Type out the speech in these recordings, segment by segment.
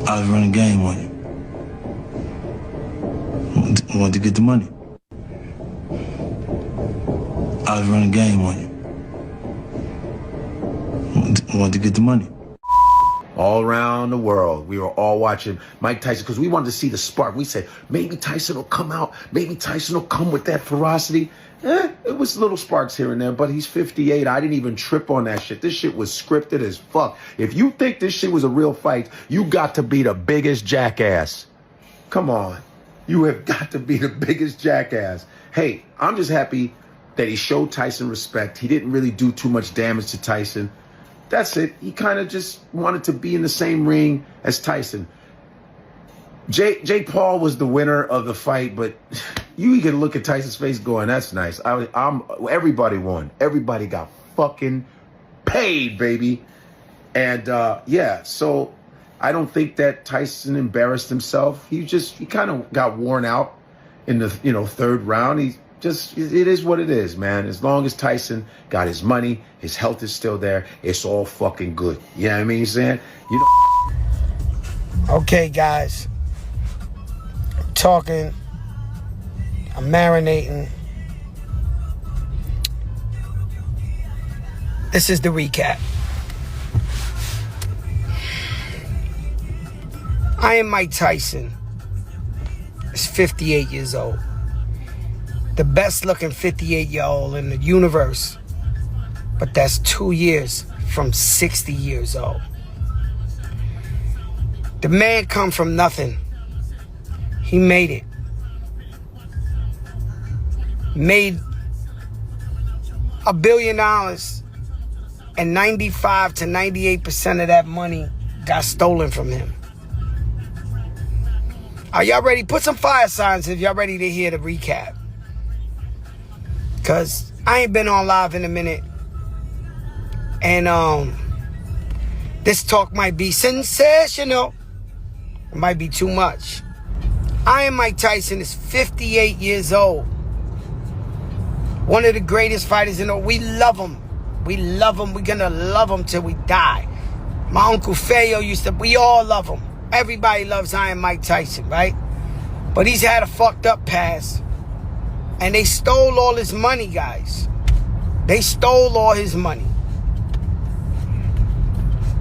I was running game on you. Wanted to get the money. I was running game on you. Wanted to get the money. All around the world, we were all watching Mike Tyson because we wanted to see the spark. We said, maybe Tyson will come out. Maybe Tyson will come with that ferocity. It was little sparks here and there, but he's 58. I didn't even trip on that shit. This shit was scripted as fuck. If you think this shit was a real fight, you got to be the biggest jackass. Come on. You have got to be the biggest jackass. Hey, I'm just happy that he showed Tyson respect. He didn't really do too much damage to Tyson. That's it. He kind of just wanted to be in the same ring as Tyson. Jake Paul was the winner of the fight, but you can look at Tyson's face going, that's nice. Everybody won. Everybody got fucking paid, baby. And yeah, so I don't think that Tyson embarrassed himself. He kind of got worn out in the third round. It is what it is, man. As long as Tyson got his money, his health is still there, it's all fucking good. You know what I mean, saying? Okay, guys. I'm talking. I'm marinating. This is the recap. I am Mike Tyson. He's 58 years old. The best looking 58-year-old in the universe. But that's 2 years from 60 years old. The man come from nothing. He made it. Made $1 billion, and 95 to 98% of that money got stolen from him. Are y'all ready? Put some fire signs if y'all ready to hear the recap. Because I ain't been on live in a minute. And this talk might be sensational. It might be too much. I am Mike Tyson. Is 58 years old. One of the greatest fighters in the world. We love him. We love him. We're going to love him till we die. My Uncle Feo we all love him. Everybody loves I am Mike Tyson, right? But he's had a fucked up past. And they stole all his money, guys. They stole all his money.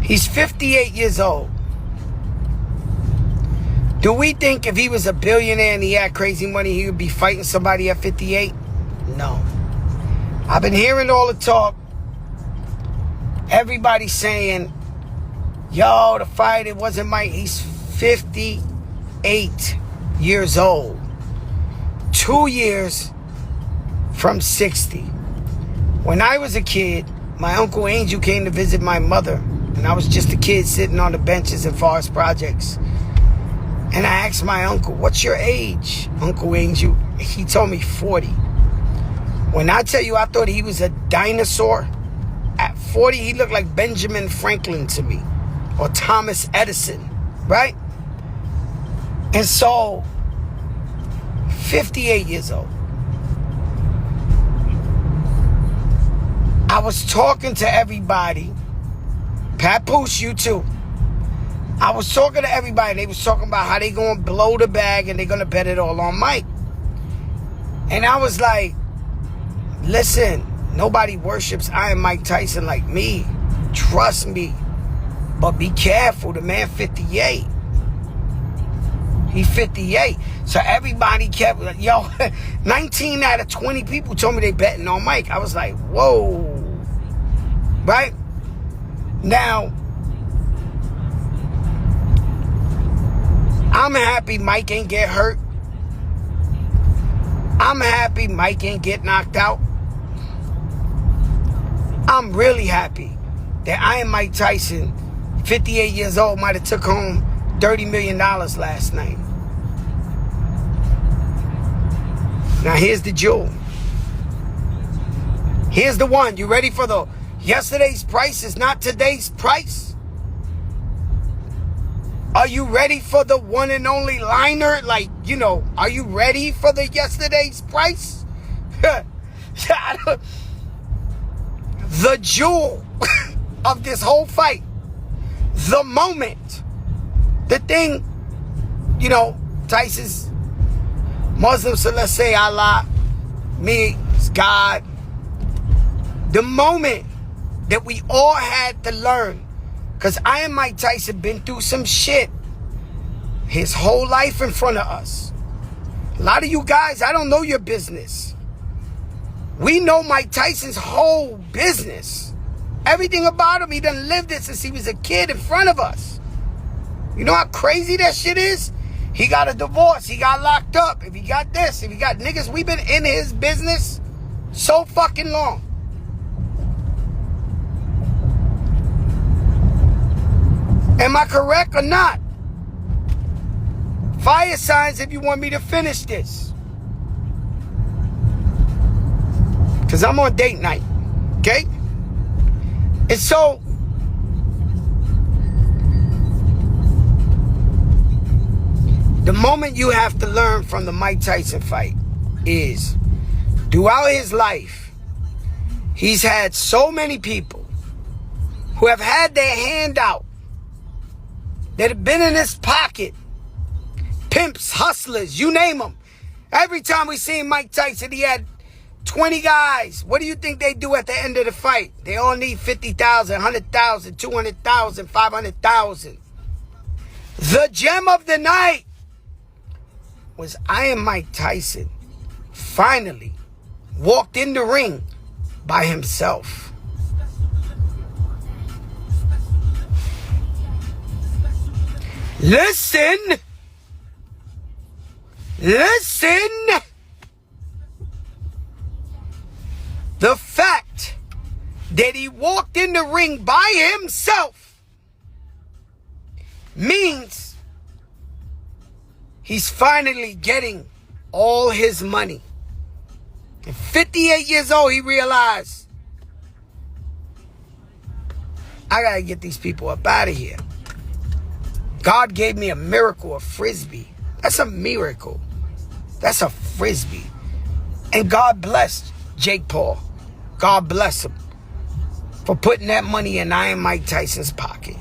He's 58 years old. Do we think if he was a billionaire and he had crazy money, he would be fighting somebody at 58? No. I've been hearing all the talk. Everybody saying, yo, the fight, it wasn't Mike. He's 58 years old. 2 years from 60. When I was a kid, my Uncle Angel came to visit my mother, and I was just a kid sitting on the benches in Forest Projects. And I asked my uncle, what's your age, Uncle Angel? He told me 40. When I tell you I thought he was a dinosaur, at 40 he looked like Benjamin Franklin to me, or Thomas Edison, right? And so, 58 years old. I was talking to everybody. Papoose, you too. I was talking to everybody. They was talking about how they going to blow the bag and they're going to bet it all on Mike. And I was like, listen, nobody worships I am Mike Tyson like me. Trust me. But be careful. The man 58. He's 58. So everybody kept, yo, 19 out of 20 people told me they betting on Mike. I was like, whoa. Right? Now, I'm happy Mike ain't get hurt. I'm happy Mike ain't get knocked out. I'm really happy that I am Mike Tyson, 58 years old, might have took home $30 million last night. Now here's the jewel. Here's the one. You ready for the yesterday's price is not today's price? Are you ready for the one and only liner? Like, you know, are you ready for the yesterday's price? The jewel of this whole fight, the moment The thing, you know, Tyson's Muslim, so let's say Allah, me, it's God. The moment that we all had to learn, because I and Mike Tyson been through some shit his whole life in front of us. A lot of you guys, I don't know your business. We know Mike Tyson's whole business. Everything about him, he done lived it since he was a kid in front of us. You know how crazy that shit is? He got a divorce, he got locked up, if he got this, if he got niggas, we've been in his business so fucking long. Am I correct or not? Fire signs if you want me to finish this. Because I'm on date night, okay? And so, the moment you have to learn from the Mike Tyson fight is, throughout his life, he's had so many people who have had their hand out, that have been in his pocket. Pimps, hustlers, you name them. Every time we seen Mike Tyson, he had 20 guys. What do you think they do at the end of the fight? They all need 50,000, 100,000, 200,000, 500,000. The gem of the night was I am Mike Tyson finally walked in the ring by himself. Listen. The fact that he walked in the ring by himself means he's finally getting all his money. At 58 years old, he realized, I gotta get these people up out of here. God gave me a miracle, a frisbee. That's a miracle. That's a frisbee. And God blessed Jake Paul. God bless him for putting that money in I am Mike Tyson's pocket.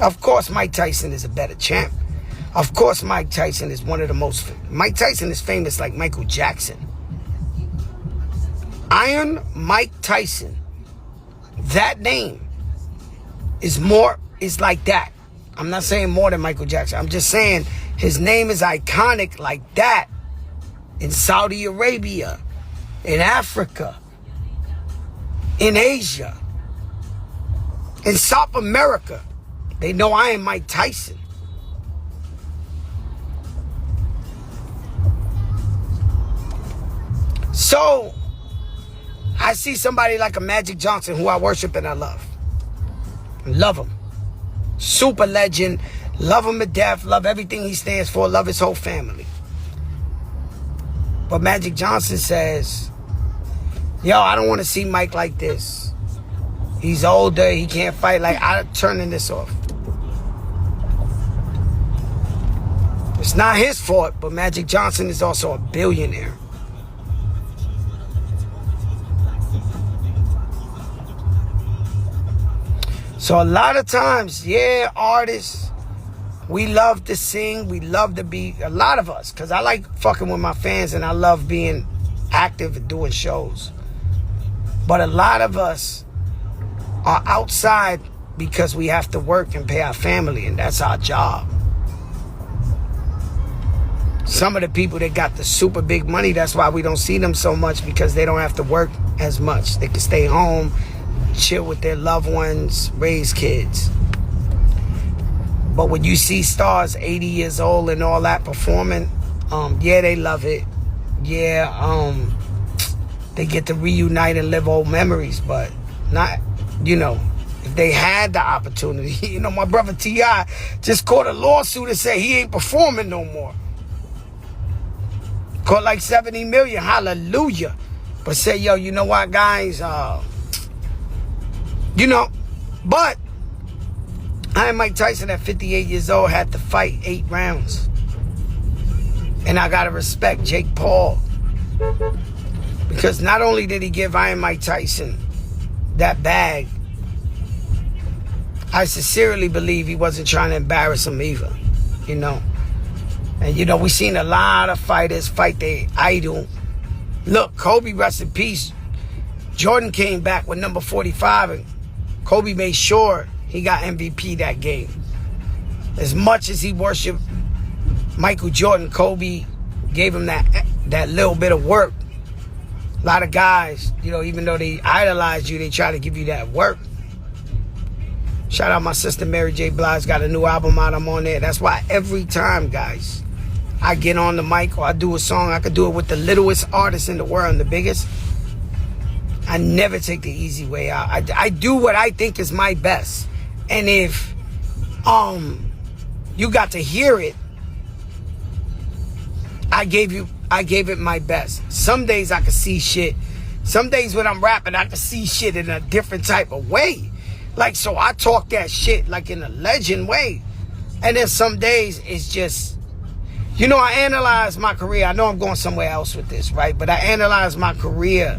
Of course, Mike Tyson is a better champ. Of course, Mike Tyson is one of the most... Mike Tyson is famous like Michael Jackson. Iron Mike Tyson. That name is like that. I'm not saying more than Michael Jackson. I'm just saying his name is iconic like that. In Saudi Arabia, in Africa, in Asia, in South America. They know I am Mike Tyson. So, I see somebody like a Magic Johnson who I worship and I love. Love him. Super legend. Love him to death. Love everything he stands for. Love his whole family. But Magic Johnson says, yo, I don't want to see Mike like this. He's older. He can't fight. Like, I'm turning this off. It's not his fault, but Magic Johnson is also a billionaire. So a lot of times, yeah, artists, we love to sing, we love to be, a lot of us, because I like fucking with my fans and I love being active and doing shows. But a lot of us are outside because we have to work and pay our family, and that's our job. Some of the people that got the super big money, that's why we don't see them so much, because they don't have to work as much. They can stay home, chill with their loved ones, raise kids. But when you see stars 80 years old and all that performing, yeah, they love it. Yeah, they get to reunite and live old memories, but not, you know, if they had the opportunity. You know, my brother T.I. just caught a lawsuit and said he ain't performing no more. Caught like 70 million, hallelujah. But say, yo, you know what, guys, you know, but I am Mike Tyson at 58 years old, had to fight 8 rounds. And I gotta respect Jake Paul. Because not only did he give Iron Mike Tyson that bag, I sincerely believe he wasn't trying to embarrass him either, you know. And, you know, we seen a lot of fighters fight their idol. Look, Kobe, rest in peace. Jordan came back with number 45, and Kobe made sure he got MVP that game. As much as he worshiped Michael Jordan, Kobe gave him that little bit of work. A lot of guys, you know, even though they idolize you, they try to give you that work. Shout out my sister Mary J. Blige, got a new album out, I'm on there. That's why every time, guys, I get on the mic or I do a song, I could do it with the littlest artist in the world and the biggest. I never take the easy way out. I do what I think is my best. And if you got to hear it, I gave it my best. Some days I can see shit. Some days when I'm rapping, I can see shit in a different type of way. Like, so I talk that shit like in a legend way. And then some days it's just, you know, I analyze my career. I know I'm going somewhere else with this, right? But I analyze my career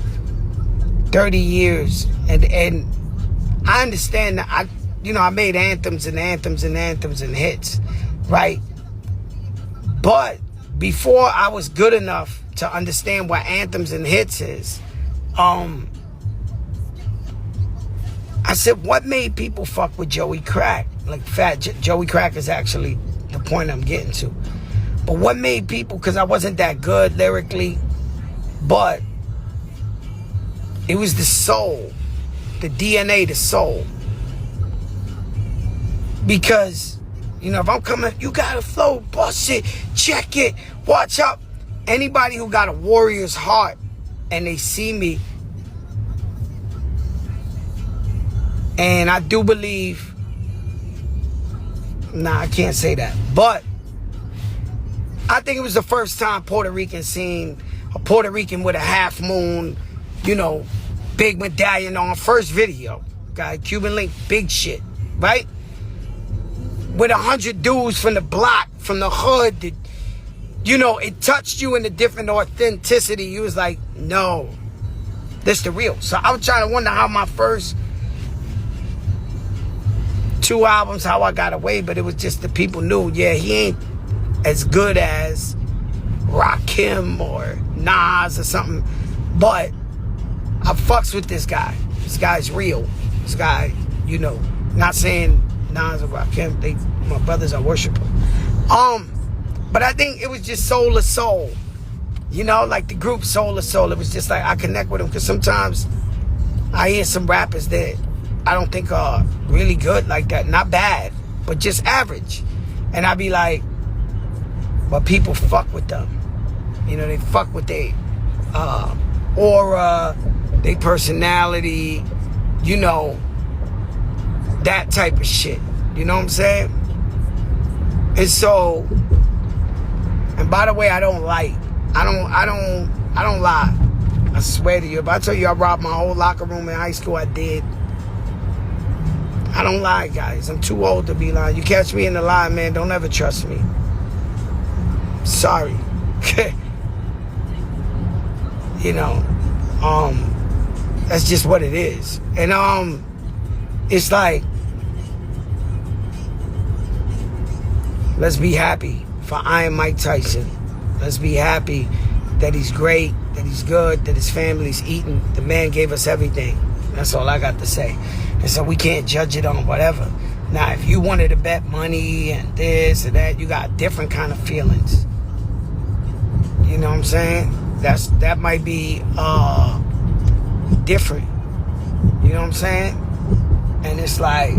30 years. And I understand that I made anthems and anthems and anthems and hits, right? But before I was good enough to understand what anthems and hits is, I said, what made people fuck with Joey Crack? Like, Joey Crack is actually the point I'm getting to. But what made people, because I wasn't that good lyrically, but it was the soul, the DNA, the soul. Because, you know, if I'm coming, you gotta flow, bust it, check it, watch out. Anybody who got a warrior's heart and they see me, and I do believe, nah, I can't say that, but I think it was the first time Puerto Rican seen a Puerto Rican with a half moon, you know, big medallion on first video. Guy, Cuban Link, big shit, right? With 100 dudes from the block, from the hood, that, you know, it touched you in a different authenticity. You was like, no, this the real. So I was trying to wonder how my first 2 albums, how I got away, but it was just the people knew, yeah, he ain't as good as Rakim or Nas or something, but I fucks with this guy. This guy's real. This guy, you know, not saying Nas or Rakim, my brothers are worshipers. But I think it was just Soul to Soul. You know, like the group Soul to Soul. It was just like I connect with them because sometimes I hear some rappers that I don't think are really good like that. Not bad, but just average. And I be like, but people fuck with them. You know, they fuck with their aura, their personality, you know, that type of shit. You know what I'm saying? And so, and by the way, I don't lie. I swear to you. If I tell you I robbed my whole locker room in high school, I did. I don't lie, guys. I'm too old to be lying. You catch me in the lie, man, don't ever trust me. Sorry. You know, that's just what it is. And it's like, let's be happy for Iron Mike Tyson. Let's be happy that he's great, that he's good, that his family's eating. The man gave us everything. That's all I got to say. And so we can't judge it on whatever. Now, if you wanted to bet money and this and that, you got different kind of feelings. You know what I'm saying? That might be different. You know what I'm saying? And it's like,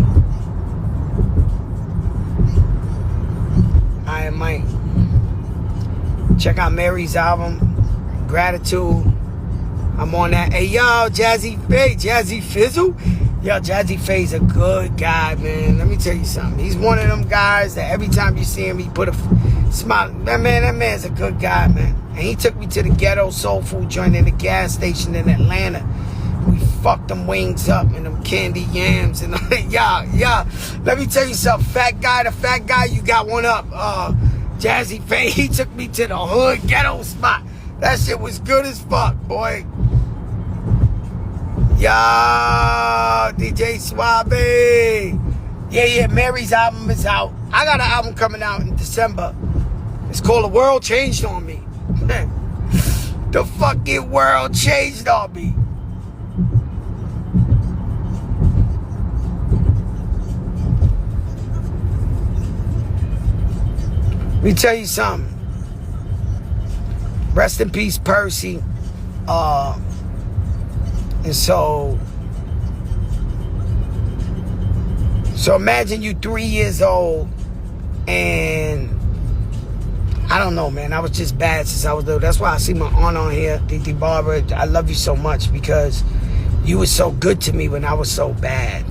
I might check out Mary's album, Gratitude. I'm on that. Hey, yo, Jazzy Fizzle. Yo, Jazzy Faye's a good guy, man. Let me tell you something. He's one of them guys that every time you see him, he put a smile. That man's a good guy, man. And he took me to the ghetto soul food joint in the gas station in Atlanta. We fucked them wings up and them candy yams and yeah. Let me tell you something. The fat guy, you got one up. Jazzy Faye, he took me to the hood ghetto spot. That shit was good as fuck, boy. Yo, DJ Suave. Yeah, Mary's album is out. I got an album coming out in December. It's called The World Changed on Me. The fucking world changed on me. Let me tell you something. Rest in peace, Percy. And so imagine you 3 years old, and I don't know, man. I was just bad since I was little. That's why I see my aunt on here, Titi Barbara. I love you so much because you were so good to me when I was so bad.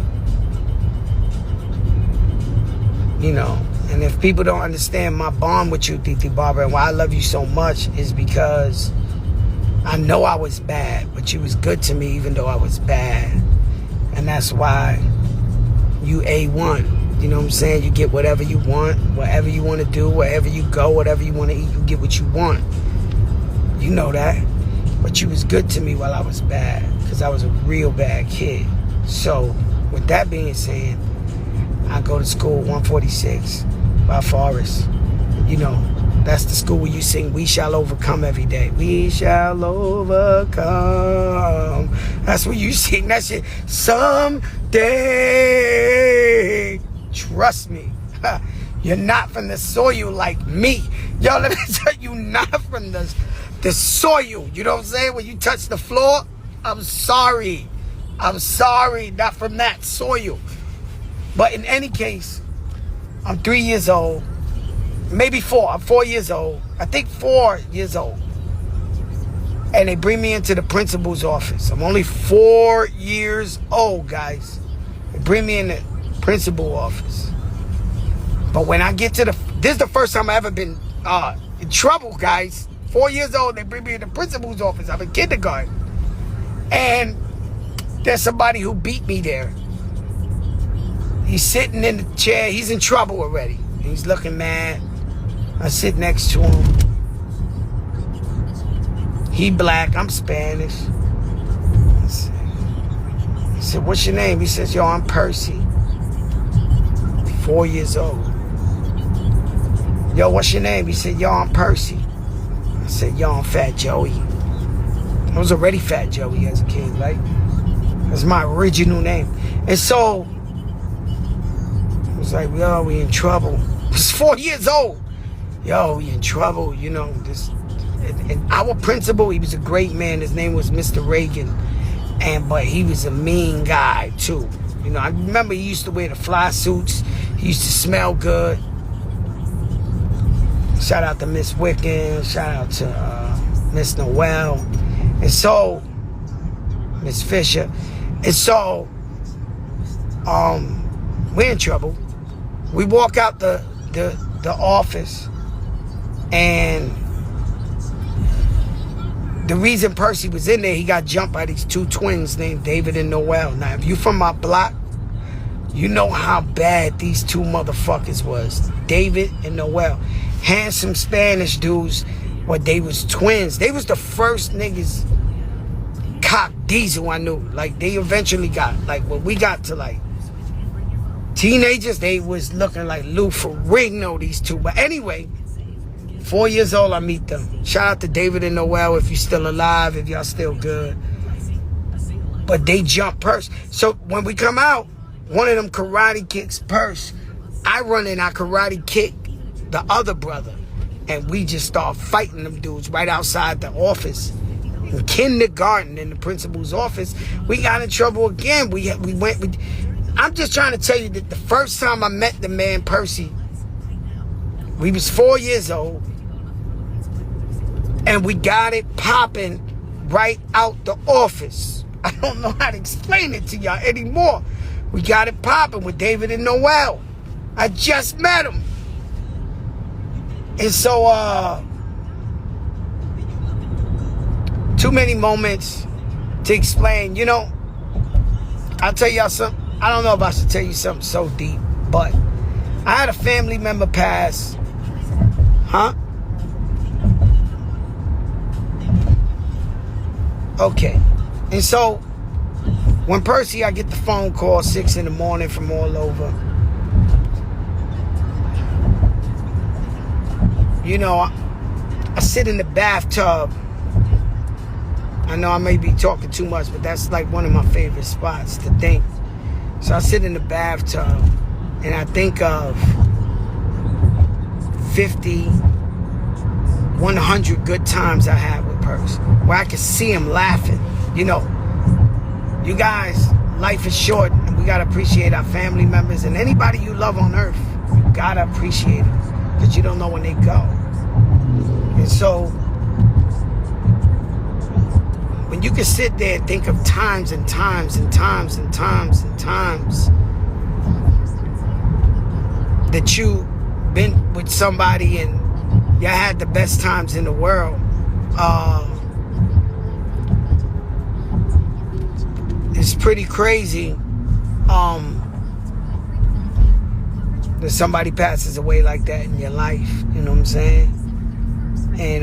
You know, and if people don't understand my bond with you, Titi Barbara, and why I love you so much is because I know I was bad, but you was good to me even though I was bad. And that's why you A1. You know what I'm saying? You get whatever you want, whatever you want to do, wherever you go, whatever you want to eat, you get what you want. You know that. But you was good to me while I was bad, because I was a real bad kid. So, with that being said, I go to school 146 by Forest. You know, that's the school where you sing "We Shall Overcome" every day. We shall overcome. That's where you sing that shit. Someday. Trust me. You're not from the soil like me. Yo, let me tell you, not from the soil. You know what I'm saying? When you touch the floor, I'm sorry. I'm sorry, not from that soil. But in any case, I'm 3 years old. Maybe 4. I'm 4 years old. I think 4 years old. And they bring me into the principal's office. I'm only 4 years old, guys. They bring me in the principal office. But when I get to this is the first time I ever been in trouble, guys. 4 years old, they bring me in the principal's office. I'm in kindergarten. And there's somebody who beat me there. He's sitting in the chair. He's in trouble already. He's looking mad. I sit next to him. He black, I'm Spanish. I said, what's your name? He says, yo, I'm Percy. 4 years old. Yo, what's your name? He said, yo, I'm Percy. I said, yo, I'm Fat Joey. I was already Fat Joey as a kid, right? That's my original name. And so, I was like, yo, we in trouble. I was 4 years old. Yo, we in trouble, you know. And our principal, he was a great man. His name was Mr. Reagan. But he was a mean guy, too. You know, I remember he used to wear the fly suits. He used to smell good. Shout out to Miss Wicken. Shout out to Miss Noel. And so, Miss Fisher. And so, we're in trouble. We walk out the office, and the reason Percy was in there, he got jumped by these two twins named David and Noel. Now, if you from my block, you know how bad these two motherfuckers was. David and Noel. Handsome Spanish dudes, but they was twins. They was the first niggas cop diesel I knew. Like, they eventually got, like, when we got to, like, teenagers, they was looking like Lou Ferrigno, these two. But anyway, 4 years old, I meet them. Shout out to David and Noel if you're still alive, if y'all still good. But they jump Purse. So when we come out, one of them karate kicks Purse. I run in, I karate kick the other brother. And we just start fighting them dudes right outside the office. In kindergarten, in the principal's office, we got in trouble again. I'm just trying to tell you that the first time I met the man Percy, we was 4 years old, and we got it popping right out the office. I don't know how to explain it to y'all anymore. We got it popping with David and Noel. I just met them. And so, too many moments to explain. You know, I'll tell y'all something. I don't know if I should tell you something so deep, but I had a family member pass. Huh? Okay. And so, when Percy, I get the phone call 6 in the morning from all over. you know, I sit in the bathtub. I know I may be talking too much, but that's like one of my favorite spots to think. So I sit in the bathtub and I think of 50, 100 good times I had with Purse, where I could see him laughing. You know, you guys, life is short, and we gotta appreciate our family members and anybody you love on earth. You gotta appreciate them, because you don't know when they go. And so, when you can sit there and think of times and times and times and times and times that you've been with somebody and y'all had the best times in the world, it's pretty crazy that somebody passes away like that in your life. You know what I'm saying? And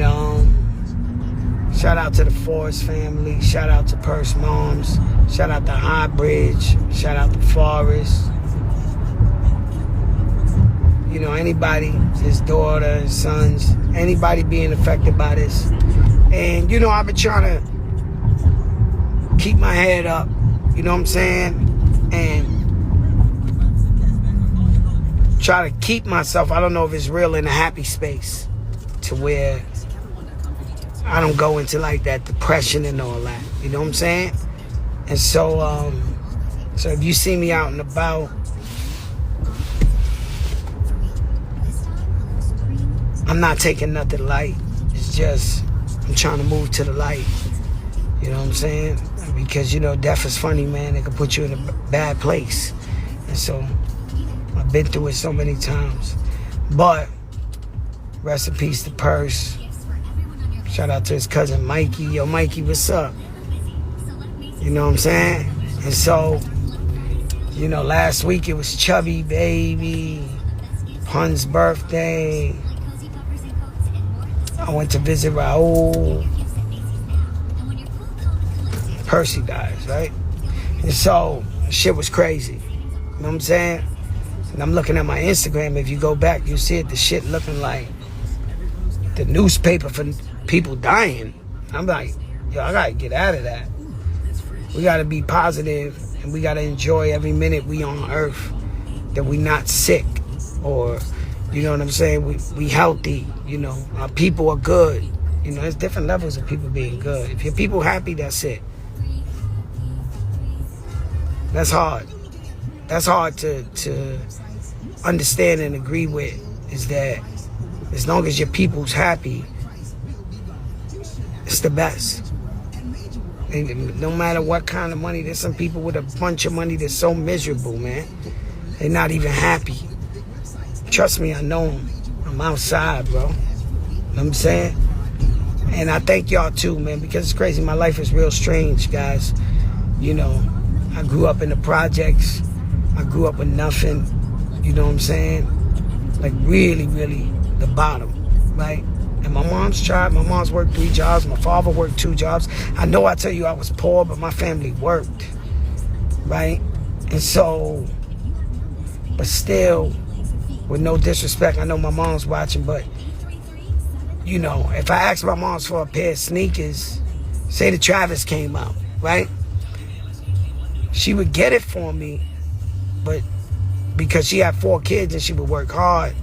shout out to the Forrest family. Shout out to Purse moms. Shout out to High Bridge. Shout out to Forrest. You know, anybody, his daughter, his sons, anybody being affected by this. And, you know, I've been trying to keep my head up. You know what I'm saying? And try to keep myself, I don't know if it's real, in a happy space to where I don't go into like that depression and all that. You know what I'm saying? And so, so if you see me out and about, I'm not taking nothing light. It's just, I'm trying to move to the light. You know what I'm saying? Because, you know, death is funny, man. It can put you in a bad place. And so, I've been through it so many times. But, rest in peace to Purse. Shout out to his cousin Mikey. Yo, Mikey, what's up? You know what I'm saying? And so, you know, last week it was Chubby Baby, Pun's birthday. I went to visit Raul. Percy dies, right? And so, shit was crazy. You know what I'm saying? And I'm looking at my Instagram. If you go back, you see it, the shit looking like the newspaper for people dying. I'm like, yo, I gotta get out of that. We gotta be positive, and we gotta enjoy every minute we on earth, that we not sick, or, you know what I'm saying, we healthy, you know, our people are good. You know, there's different levels of people being good. If your people happy, that's it. That's hard. That's hard to understand and agree with, is that as long as your people's happy, it's the best. And no matter what kind of money, there's some people with a bunch of money that's so miserable, man. They're not even happy. Trust me, I know them. I'm outside, bro. You know what I'm saying? And I thank y'all too, man, because it's crazy. My life is real strange, guys. You know, I grew up in the projects. I grew up with nothing. You know what I'm saying? Like really, really the bottom, right? And my mom's tried. My mom's worked 3 jobs. My father worked 2 jobs. I know I tell you I was poor, but my family worked, right? And so, but still, with no disrespect, I know my mom's watching, but, you know, if I asked my mom's for a pair of sneakers, say the Travis came out, right? She would get it for me, but because she had 4 kids and she would work hard,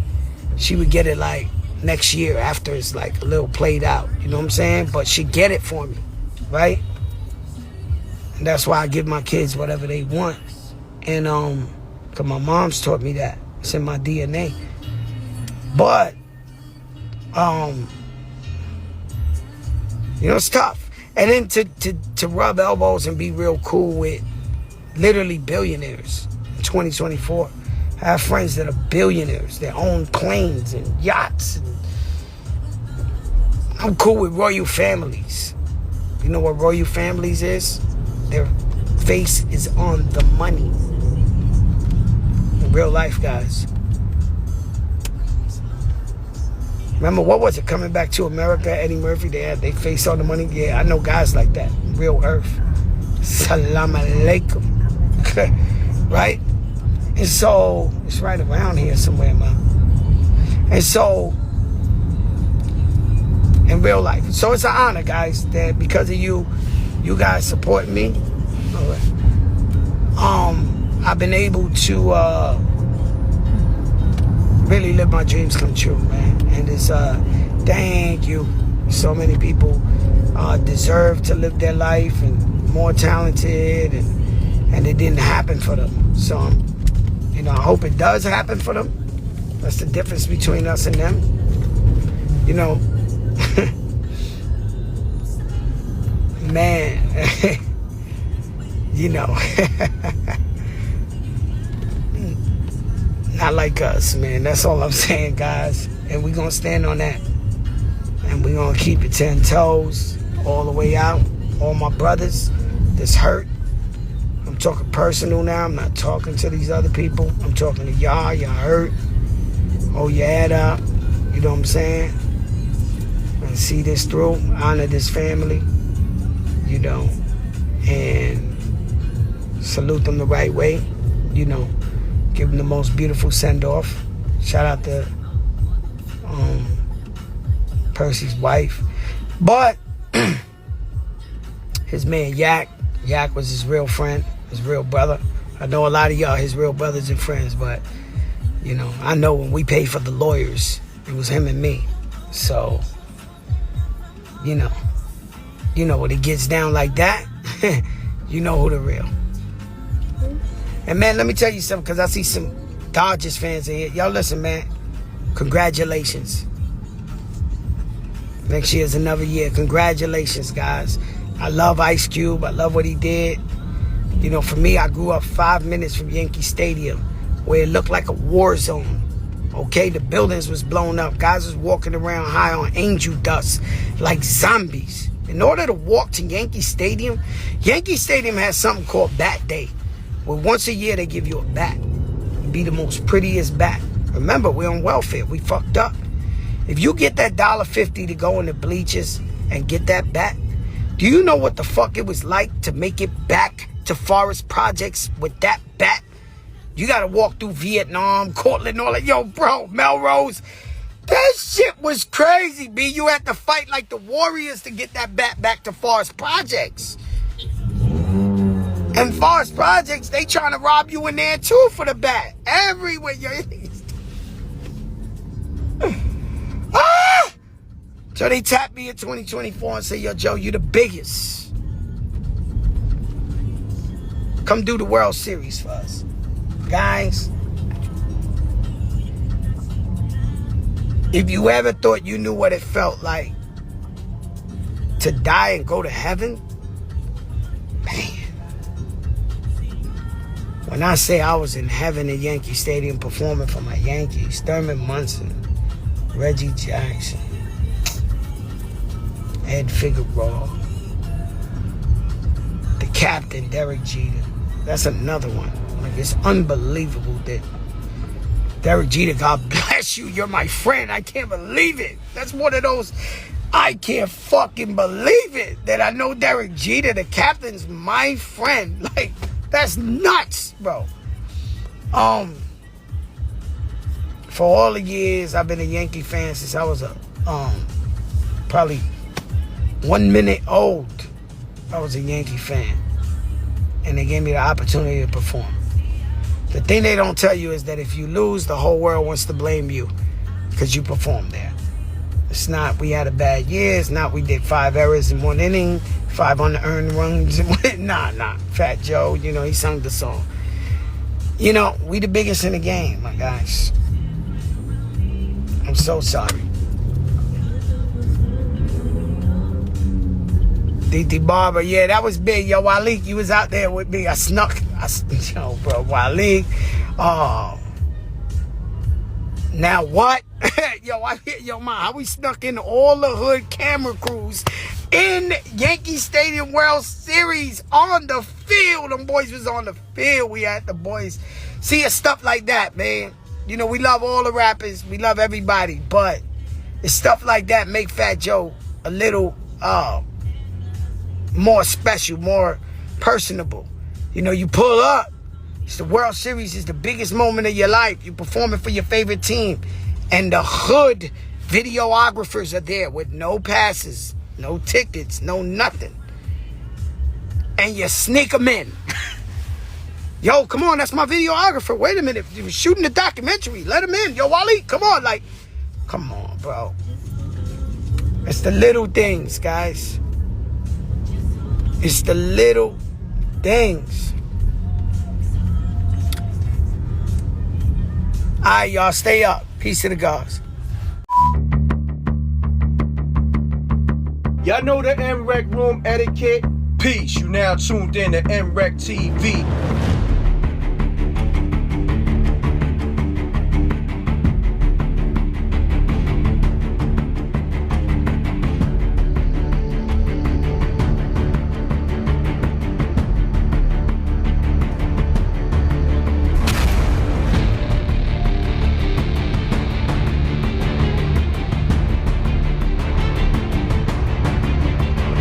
she would get it like next year after it's like a little played out. You know what I'm saying? But she'd get it for me, right? And that's why I give my kids whatever they want. And because my mom's taught me that. It's in my DNA. But you know, it's tough. And then to rub elbows and be real cool with literally billionaires in 2024. I have friends that are billionaires. They own planes and yachts. And I'm cool with royal families. You know what royal families is? Their face is on the money. In real life, guys. Remember, what was it? Coming Back to America, Eddie Murphy, they had their face on the money. Yeah, I know guys like that. Real earth. Salam alaikum. Right? And so, it's right around here somewhere, man. And so, in real life. So it's an honor, guys, that because of you guys support me. I've been able to really live my dreams come true, man. And it's thank you. So many people deserve to live their life and more talented, and it didn't happen for them. So I hope it does happen for them. That's the difference between us and them. Man, not like us, man. That's all I'm saying, guys. And we're gonna stand on that, and we're gonna keep it 10 toes all the way out. All my brothers that's hurt, I'm talking personal now. I'm not talking to these other people. I'm talking to y'all. Y'all hurt. Hold your head up. You know what I'm saying? And see this through. Honor this family. And salute them the right way. Give them the most beautiful send-off. Shout out to Percy's wife. But his man Yak was his real friend, his real brother. I know a lot of y'all his real brothers and friends, but I know when we paid for the lawyers, it was him and me. So when it gets down like that, you know who the real. And man, let me tell you something, because I see some Dodgers fans in here. Y'all listen, man. Congratulations. Next year's another year. Congratulations, guys. I love Ice Cube. I love what he did. For me, I grew up 5 minutes from Yankee Stadium, where it looked like a war zone. Okay, the buildings was blown up. Guys was walking around high on angel dust like zombies. In order to walk to Yankee Stadium has something called Bat Day, where once a year they give you a bat. It'd be the most prettiest bat. Remember, we're on welfare. We fucked up. If you get that $1.50 to go in the bleachers and get that bat, do you know what the fuck it was like to make it back to Forest Projects with that bat? You gotta walk through Vietnam, Cortland, all that. Yo, bro, Melrose. That shit was crazy, B. You had to fight like the Warriors to get that bat back to Forest Projects. And Forest Projects, they trying to rob you in there too for the bat. Everywhere. So they tapped me in 2024 and say, yo, Joe, you the biggest. Come do the World Series for us. Guys, if you ever thought you knew what it felt like to die and go to heaven, man. When I say I was in heaven at Yankee Stadium performing for my Yankees, Thurman Munson, Reggie Jackson, Ed Figueroa, the captain, Derek Jeter. That's another one. Like, it's unbelievable that Derek Jeter, God bless you, you're my friend. I can't believe it. That's one of those, I can't fucking believe it that I know Derek Jeter, the captain's my friend. Like, that's nuts, bro. For all the years I've been a Yankee fan since I was probably 1 minute old. I was a Yankee fan, and they gave me the opportunity to perform. The thing they don't tell you is that if you lose, the whole world wants to blame you because you performed there. It's not we had a bad year. It's not we did 5 errors in 1 inning, 5 unearned runs in 1 inning. Nah. Fat Joe, he sung the song. We the biggest in the game, my guys. I'm so sorry. DT Barber, yeah, that was big. Yo, Waleed, you was out there with me. I snuck. Yo, bro, Waleed. Oh. Now what? Yo, man, how we snuck in all the hood camera crews in Yankee Stadium World Series on the field. Them boys was on the field. We had the boys. See, it's stuff like that, man. We love all the rappers. We love everybody. But it's stuff like that make Fat Joe a little more special, more personable. You pull up. It's the World Series. Is the biggest moment of your life. You performing for your favorite team. And the hood Videographers are there with no passes, no tickets, no nothing. And you sneak them in. Yo, come on, that's my videographer. Wait a minute, he was shooting a documentary. Let him in. Yo, Wally, come on. Like, come on, bro. It's the little things, guys. It's the little things. All right, y'all, stay up. Peace to the gods. Y'all know the MREC room etiquette? Peace, you now tuned in to MREC TV.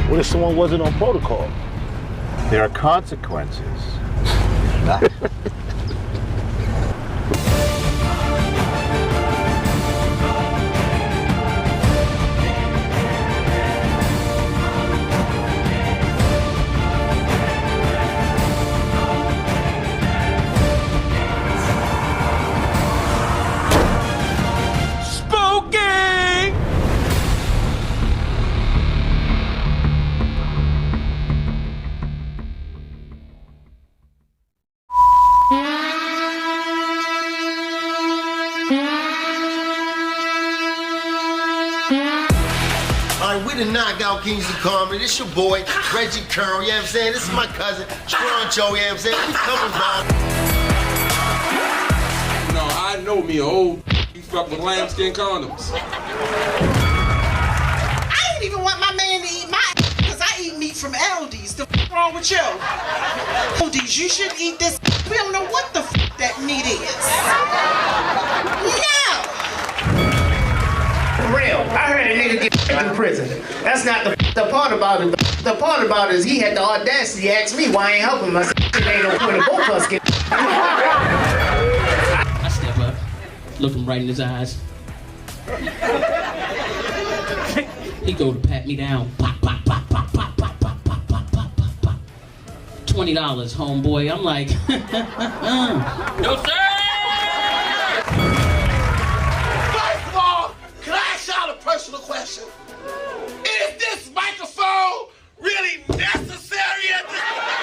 What if someone wasn't on protocol? There are consequences. We the Knockout Kings of Comedy. This your boy, Reggie Curl, you know what I'm saying? This is my cousin, Stroncho, you know what I'm saying? We coming by. No, I know me, old you fuck with lambskin condoms. I didn't even want my man to eat my because I eat meat from Aldi's. The f wrong with you? Aldi's, you should eat this. We don't know what the f that meat is. No! For real, I heard a nigga get in prison. That's not the part about it. The part about it is he had the audacity to ask me why I ain't helping him. I said, it ain't no point of both of us get. I step up, look him right in his eyes. He go to pat me down. Pop, pop, pop, pop, pop, pop, pop, pop, pop, pop, pop, pop. $20, homeboy. I'm like, no sir! First of all, can I ask y'all a personal question? Is this microphone really necessary at this point?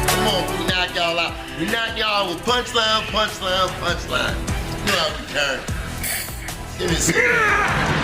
Come on, we knock y'all out. We knock y'all with punchline, punchline, punchline. You know how we turn. Give me a second.